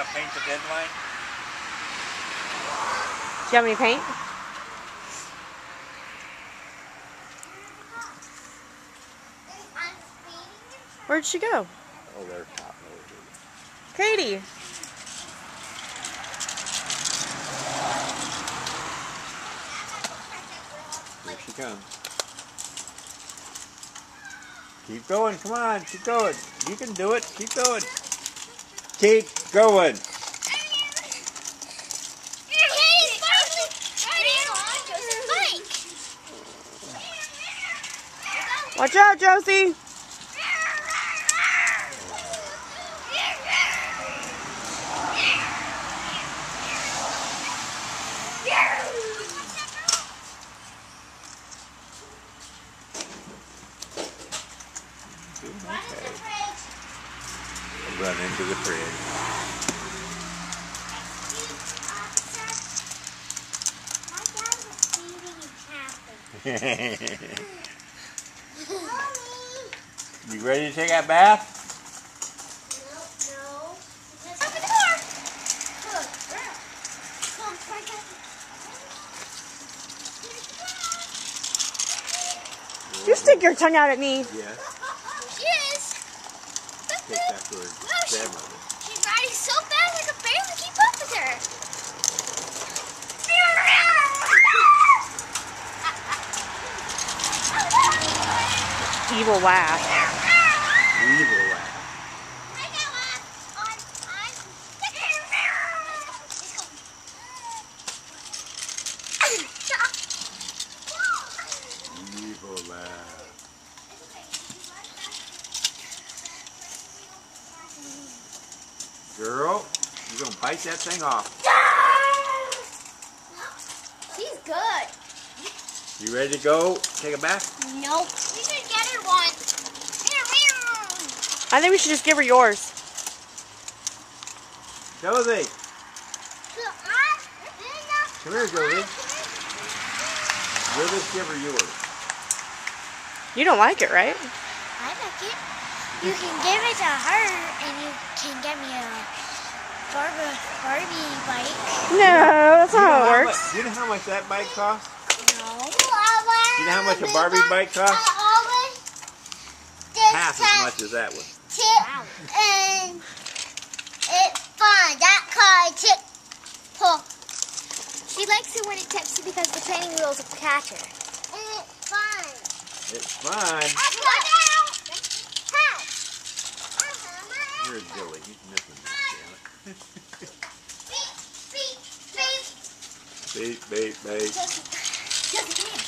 to paint the deadline? Do you have any paint? Where'd she go? Oh, they're top. Katie. Here she comes. Keep going, come on, keep going. You can do it, keep going. Keep going. Watch out, Josie. Okay. I'll run into the fridge. You ready to take that bath? No. Open the door. You stick your tongue out at me. Yes. She is. Take that for grandmother. She's riding so fast I could barely keep up with her. Evil laugh. Evil laugh. Evil laugh. Girl, you're going to bite that thing off. She's good. You ready to go take a bath? Nope. We should get her one. I think we should just give her yours. Josie, come here, Josie. We'll just give her yours. You don't like it, right? I like it. You can give it to her, and you can get me a Barbie bike. No, that's not how it works. Do you know how much that bike costs? No. Do you know how much a Barbie bike costs? Half as much as that one. Wow. And it's fun. That car tip. She likes it when it tips because the training wheels will catch her. And it's fun. It's fun. Here's Billy. He's missing this, damn it. Beep, beep, beep. Just come here.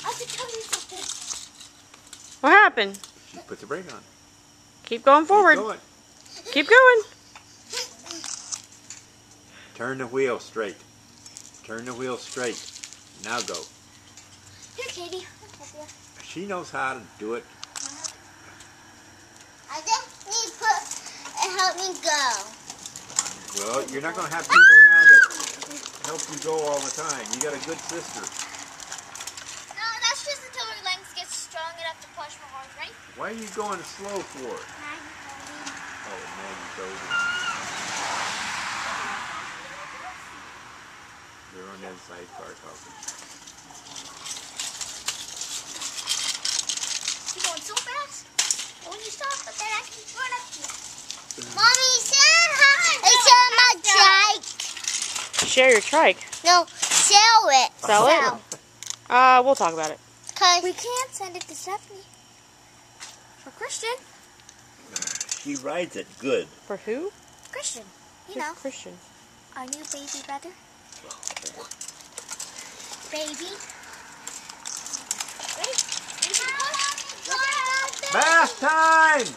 I have to tell you something. What happened? She put the brake on. Keep going forward. Keep going. Keep going. Turn the wheel straight. Turn the wheel straight. Now go. Here, Katie. She knows how to do it. I just need to help me go. Well, you're not going to have people around to help you go all the time. You got a good sister. No, that's just until her legs get strong enough to push my horse, right? Why are you going slow for? Oh, Maggie told you. They're on the inside car talking. You're going so fast. When you stop, but then I can run up to you. Mommy, say hi. It's on my trike. Share your trike. No, sell it. Sell it? We'll talk about it. Cause we can't send it to Stephanie. For Christian. She rides it good. For who? Christian. You Who's know, Christian. our new baby brother. Baby. Ready? Bath time!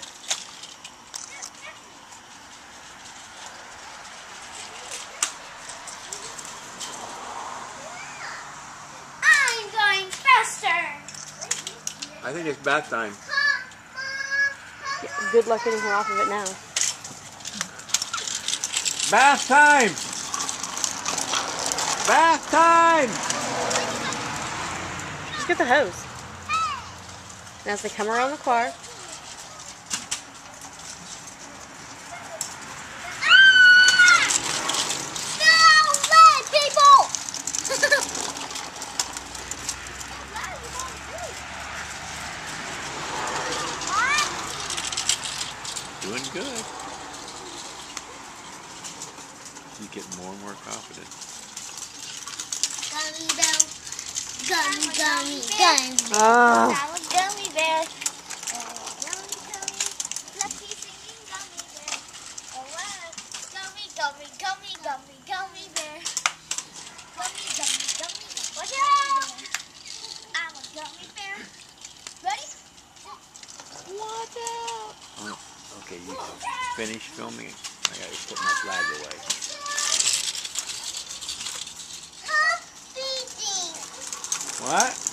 I'm going faster. I think it's bath time. Good luck getting her off of it now. Bath time! Bath time! Just get the hose. And as they come around the car, good. She's getting more and more confident. Gummy bear. Gummy, gummy, gummy. Oh. I'm a gummy bear. Oh, gummy, gummy. Fluffy singing gummy bear. Oh, wow. Gummy, gummy, gummy, gummy, gummy bear. Gummy, gummy, gummy, gummy. Watch out! I'm a gummy bear. Ready? Watch out. Oh, okay, you finish filming. I gotta put my flag away. Huh? Feeding. What?